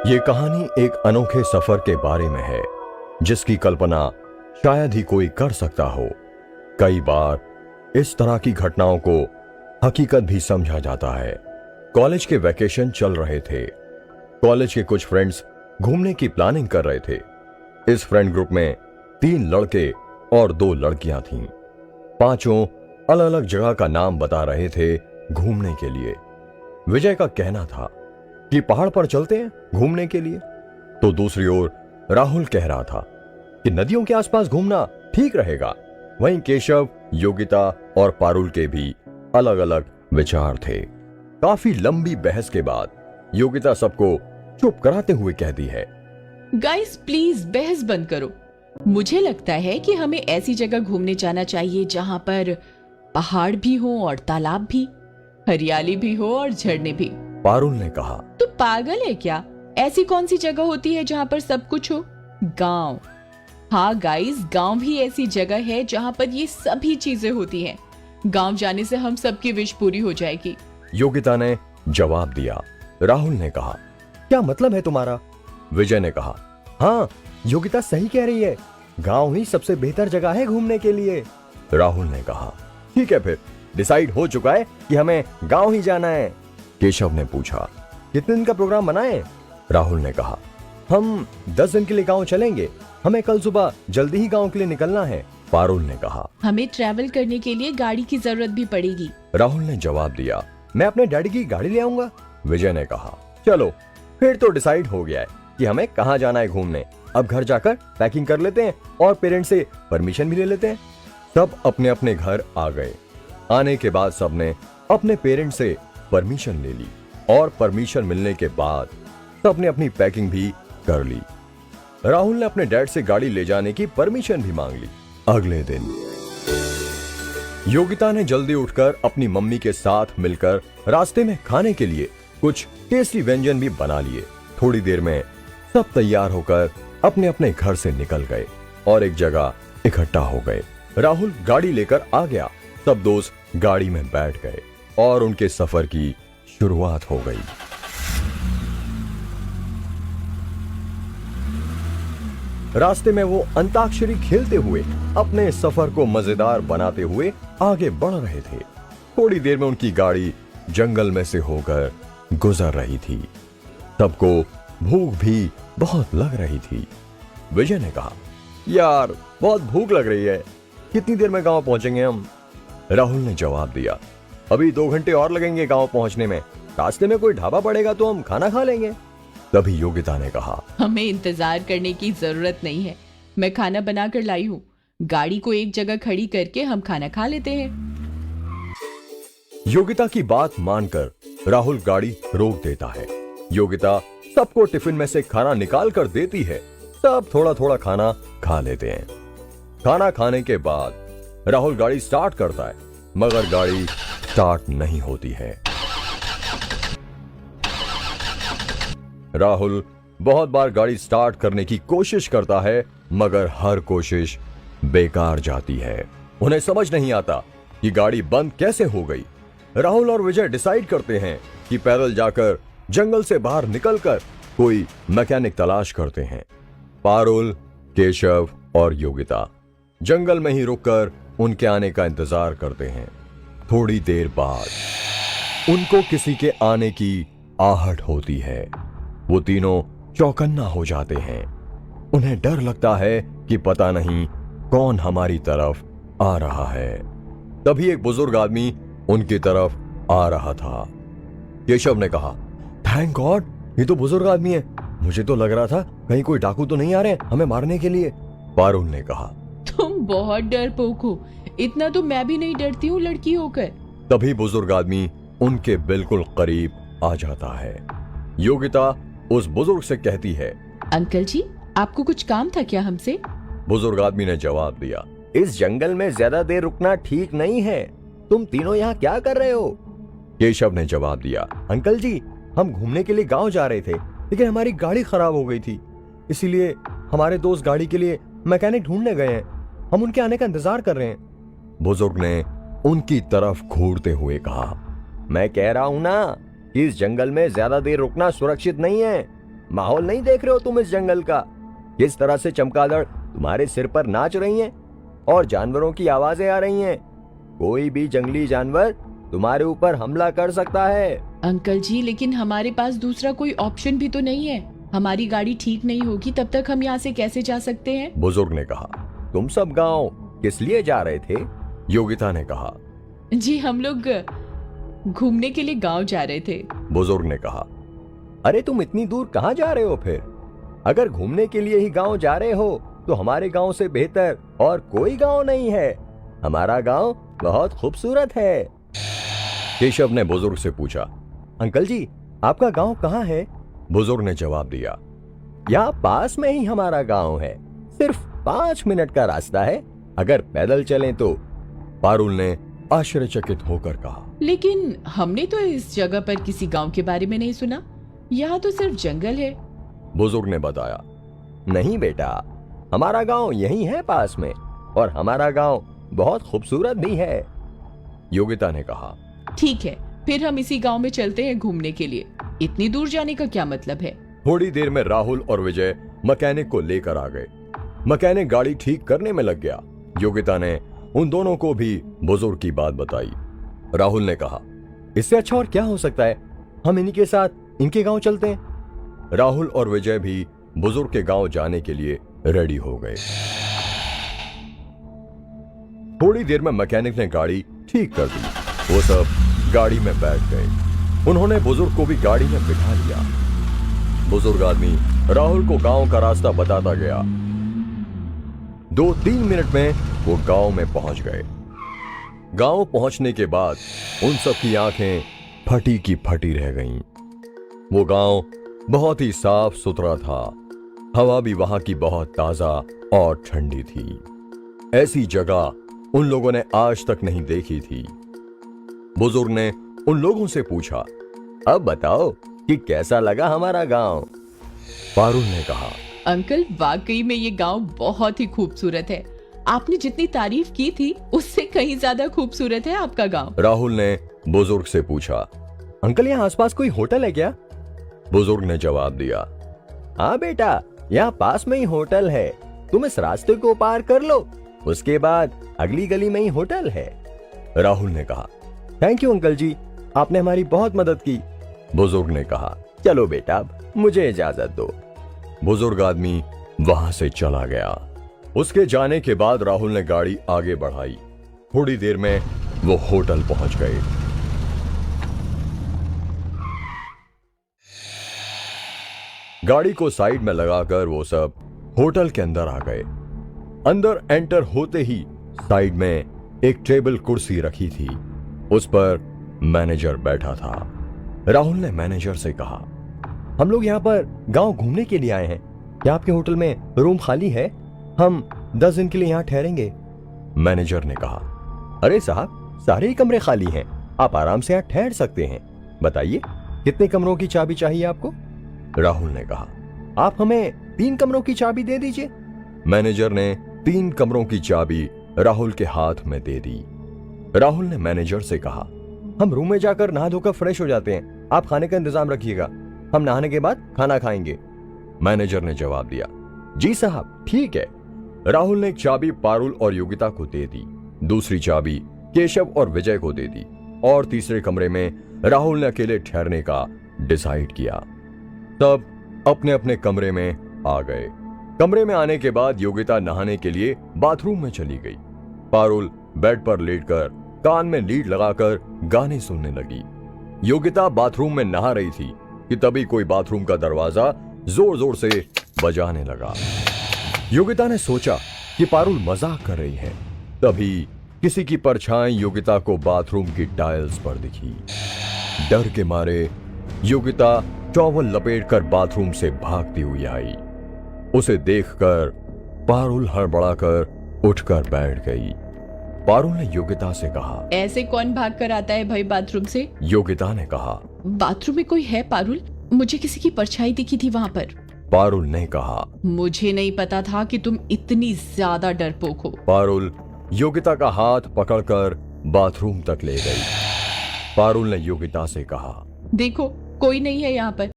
ये कहानी एक अनोखे सफर के बारे में है जिसकी कल्पना शायद ही कोई कर सकता हो। कई बार इस तरह की घटनाओं को हकीकत भी समझा जाता है। कॉलेज के वैकेशन चल रहे थे। कॉलेज के कुछ फ्रेंड्स घूमने की प्लानिंग कर रहे थे। इस फ्रेंड ग्रुप में 3 लड़के और 2 लड़कियां थीं। पांचों अलग अलग जगह का नाम बता रहे थे घूमने के लिए। विजय का कहना था कि पहाड़ पर चलते हैं घूमने के लिए, तो दूसरी ओर राहुल कह रहा था कि नदियों के आसपास घूमना ठीक रहेगा। वहीं केशव, योगिता और पारुल के भी अलग अलग विचार थे। काफी लंबी बहस के बाद योगिता सबको चुप कराते हुए कहती है, गाइस प्लीज बहस बंद करो। मुझे लगता है कि हमें ऐसी जगह घूमने जाना चाहिए जहाँ पर पहाड़ भी हो और तालाब भी, हरियाली भी हो और झरने भी। पारुल ने कहा। तू पागल है क्या? ऐसी कौन सी जगह होती है जहाँ पर सब कुछ हो? गांव। हाँ गाइस, गांव भी ऐसी जगह है जहाँ पर ये सभी चीजें होती हैं। गांव जाने से हम सबकी विश पूरी हो जाएगी। योगिता ने जवाब दिया। राहुल ने कहा, क्या मतलब है तुम्हारा? विजय ने कहा, हाँ योगिता सही कह रही है, गांव ही सबसे बेहतर जगह है घूमने के लिए। राहुल ने कहा, ठीक है फिर डिसाइड हो चुका है कि हमें गांव ही जाना है। केशव ने पूछा, कितने दिन का प्रोग्राम बनाएं? राहुल ने कहा, हम 10 दिन के लिए गांव चलेंगे। हमें कल सुबह जल्दी ही गांव के लिए निकलना है। पारुल ने कहा, हमें ट्रैवल करने के लिए गाड़ी की जरूरत भी पड़ेगी। राहुल ने जवाब दिया, मैं अपने डैडी की गाड़ी ले आऊंगा। विजय ने कहा, चलो फिर तो डिसाइड हो गया है कि हमें कहाँ जाना है घूमने। अब घर जाकर पैकिंग कर लेते हैं और पेरेंट्स से परमिशन भी ले लेते हैं। सब अपने अपने घर आ गए। आने के बाद सबने अपने पेरेंट्स से परमिशन ले ली और परमिशन मिलने के बाद सबने अपनी पैकिंग भी कर ली। राहुल ने अपने डैड से गाड़ी ले जाने की परमिशन भी मांग ली। अगले दिन योगिता ने जल्दी उठकर अपनी मम्मी के साथ मिलकर रास्ते में खाने के लिए कुछ टेस्टी व्यंजन भी बना लिए। थोड़ी देर में सब तैयार होकर अपने अपने घर से निकल गए और एक जगह इकट्ठा हो गए। राहुल गाड़ी लेकर आ गया। सब दोस्त गाड़ी में बैठ गए और उनके सफर की शुरुआत हो गई। रास्ते में वो अंताक्षरी खेलते हुए अपने सफर को मजेदार बनाते हुए आगे बढ़ रहे थे। थोड़ी देर में उनकी गाड़ी जंगल में से होकर गुजर रही थी। सबको भूख भी बहुत लग रही थी। विजय ने कहा, यार बहुत भूख लग रही है, कितनी देर में गांव पहुंचेंगे हम? राहुल ने जवाब दिया, अभी 2 घंटे और लगेंगे गांव पहुंचने में। रास्ते में कोई ढाबा पड़ेगा तो हम खाना खा लेंगे। तभी योगिता ने कहा, हमें इंतजार करने की जरूरत नहीं है, मैं खाना बना कर लाई हूँ। गाड़ी को एक जगह खड़ी करके हम खाना खा लेते हैं। योगिता की बात मानकर राहुल गाड़ी रोक देता है। योगिता सबको टिफिन में से खाना निकाल कर देती है। सब थोड़ा थोड़ा खाना खा लेते हैं। खाना खाने के बाद राहुल गाड़ी स्टार्ट करता है, मगर गाड़ी स्टार्ट नहीं होती है। राहुल बहुत बार गाड़ी स्टार्ट करने की कोशिश करता है, मगर हर कोशिश बेकार जाती है। उन्हें समझ नहीं आता कि गाड़ी बंद कैसे हो गई। राहुल और विजय डिसाइड करते हैं कि पैदल जाकर जंगल से बाहर निकलकर कोई मैकेनिक तलाश करते हैं। पारुल, केशव और योगिता जंगल में ही रुककर उनके आने का इंतजार करते हैं। थोड़ी देर बाद उनको किसी के आने की आहट होती है। वो तीनों चौकन्ना हो जाते हैं। उन्हें डर लगता है कि पता नहीं कौन हमारी तरफ आ रहा है। तभी एक बुजुर्ग आदमी उनकी तरफ आ रहा था। केशव ने कहा, थैंक गॉड, ये तो बुजुर्ग आदमी है। मुझे तो लग रहा था कहीं कोई डाकू तो नहीं आ रहे हमें मारने के लिए। पारुल ने कहा, तुम बहुत डरपोक हो, इतना तो मैं भी नहीं डरती हूँ लड़की होकर। तभी बुजुर्ग आदमी उनके बिल्कुल करीब आ जाता है। योगिता उस बुजुर्ग से कहती है, अंकल जी, आपको कुछ काम था क्या हमसे? बुजुर्ग आदमी ने जवाब दिया, इस जंगल में ज्यादा देर रुकना ठीक नहीं है। तुम तीनों यहाँ क्या कर रहे हो? केशव ने जवाब दिया, अंकल जी हम घूमने के लिए गांव जा रहे थे, लेकिन हमारी गाड़ी खराब हो गई थी, इसीलिए हमारे दोस्त गाड़ी के लिए मैकेनिक ढूंढने गए हैं। हम उनके आने का इंतजार कर रहे हैं। बुजुर्ग ने उनकी तरफ घूरते हुए कहा, मैं कह रहा हूं ना, इस जंगल में ज्यादा देर रुकना सुरक्षित नहीं है। माहौल नहीं देख रहे हो तुम इस जंगल का? किस तरह से चमगादड़ तुम्हारे सिर पर नाच रही हैं और जानवरों की आवाजें आ रही हैं। कोई भी जंगली जानवर तुम्हारे ऊपर हमला कर सकता है। अंकल जी, लेकिन हमारे पास दूसरा कोई ऑप्शन भी तो नहीं है। हमारी गाड़ी ठीक नहीं होगी तब तक हम यहाँ से कैसे जा सकते हैं? बुजुर्ग ने कहा। तुम सब गांव किस लिए जा रहे थे? योगिता ने कहा। जी, हम लोग घूमने के लिए गांव जा रहे थे। बुजुर्ग ने कहा। अरे तुम इतनी दूर कहाँ जा रहे हो फिर? अगर घूमने के लिए ही गांव जा रहे हो तो हमारे गांव से बेहतर और कोई गांव नहीं है। हमारा गांव बहुत खूबसूरत है। केशव ने बुजुर्ग से पूछा, अंकल जी आपका गांव कहाँ है? बुजुर्ग ने जवाब दिया, यहाँ पास में ही हमारा गांव है, सिर्फ 5 मिनट का रास्ता है, अगर पैदल चलें तो। पारुल ने आश्चर्यचकित होकर कहा, लेकिन हमने तो इस जगह पर किसी गांव के बारे में नहीं सुना। यहाँ तो सिर्फ जंगल है। बुजुर्ग ने बताया, नहीं बेटा, हमारा गांव यही है पास में, और हमारा गांव बहुत खूबसूरत भी है। योगिता ने कहा। ठीक है, फिर हम इसी गांव में चलते हैं घूमने के लिए। इतनी दूर जाने का क्या मतलब है? थोड़ी देर में राहुल और विजय मैकेनिक को लेकर आ गए। मैकेनिक गाड़ी ठीक करने में लग गया। योगिता ने उन दोनों को भी बुजुर्ग की बात बताई। राहुल ने कहा, इससे अच्छा और क्या हो सकता है, हम इन्हीं के साथ इनके गांव चलते हैं। राहुल और विजय भी बुजुर्ग के गांव जाने के लिए रेडी हो गए। थोड़ी देर में मैकेनिक ने गाड़ी ठीक कर दी। वो सब गाड़ी में बैठ गए। उन्होंने बुजुर्ग को भी गाड़ी में बिठा लिया। बुजुर्ग आदमी राहुल को गांव का रास्ता बताता गया। 2-3 मिनट में वो गांव में पहुंच गए। गांव पहुंचने के बाद उन सब की आंखें फटी की फटी रह गईं। वो गांव बहुत ही साफ सुथरा था। हवा भी वहां की बहुत ताजा और ठंडी थी। ऐसी जगह उन लोगों ने आज तक नहीं देखी थी। बुजुर्ग ने उन लोगों से पूछा, अब बताओ कि कैसा लगा हमारा गांव? पारुल ने कहा, अंकल वाकई में ये गांव बहुत ही खूबसूरत है। आपने जितनी तारीफ की थी उससे कहीं ज्यादा खूबसूरत है आपका गांव। राहुल ने बुजुर्ग से पूछा, अंकल यहाँ आसपास कोई होटल है क्या? बुजुर्ग ने जवाब दिया, हाँ बेटा, यहाँ पास में ही होटल है। तुम इस रास्ते को पार कर लो, उसके बाद अगली गली में ही होटल है। राहुल ने कहा, थैंक यू अंकल जी, आपने हमारी बहुत मदद की। बुजुर्ग ने कहा, चलो बेटा, मुझे इजाजत दो। बुजुर्ग आदमी वहां से चला गया। उसके जाने के बाद राहुल ने गाड़ी आगे बढ़ाई। थोड़ी देर में वो होटल पहुंच गए। गाड़ी को साइड में लगाकर वो सब होटल के अंदर आ गए। अंदर एंटर होते ही साइड में एक टेबल कुर्सी रखी थी। उस पर मैनेजर बैठा था। राहुल ने मैनेजर से कहा, हम लोग यहाँ पर गांव घूमने के लिए आए हैं, क्या आपके होटल में रूम खाली है? हम 10 दिन के लिए यहाँ ठहरेंगे। मैनेजर ने कहा, अरे साहब, सारे ही कमरे खाली हैं, आप आराम से यहाँ ठहर सकते हैं। बताइए कितने कमरों की चाबी चाहिए आपको? राहुल ने कहा, आप हमें 3 कमरों की चाबी दे दीजिए। मैनेजर ने 3 कमरों की चाबी राहुल के हाथ में दे दी। राहुल ने मैनेजर से कहा, हम रूम में जाकर नहा धोकर फ्रेश हो जाते हैं, आप खाने का इंतजाम रखिएगा, हम नहाने के बाद खाना खाएंगे। मैनेजर ने जवाब दिया, जी साहब, ठीक है। राहुल ने एक चाबी पारुल और योगिता को दे दी, दूसरी चाबी केशव और विजय को दे दी, और तीसरे कमरे में राहुल ने अकेले ठहरने का डिसाइड किया। तब अपने अपने कमरे में आ गए। कमरे में आने के बाद योगिता नहाने के लिए बाथरूम में चली गई। पारुल बेड पर लेटकर कान में लीड लगाकर गाने सुनने लगी। योगिता बाथरूम में नहा रही थी कि तभी कोई बाथरूम का दरवाजा जोर जोर से बजाने लगा। योगिता ने सोचा कि पारुल मजाक कर रही है। तभी किसी की परछाई योगिता को बाथरूम की टाइल्स पर दिखी। डर के मारे योगिता टॉवल लपेटकर बाथरूम से भागती हुई आई। उसे देखकर पारुल हड़बड़ाकर उठकर बैठ गई। पारुल ने योगिता से कहा, ऐसे कौन भाग कर आता है भाई बाथरूम से? योगिता ने कहा, बाथरूम में कोई है पारुल? मुझे किसी की परछाई दिखी थी वहाँ पर। पारुल ने कहा, मुझे नहीं पता था कि तुम इतनी ज्यादा डरपोक हो। पारुल योगिता का हाथ पकड़कर बाथरूम तक ले गई। पारुल ने योगिता से कहा, देखो कोई नहीं है यहाँ पर।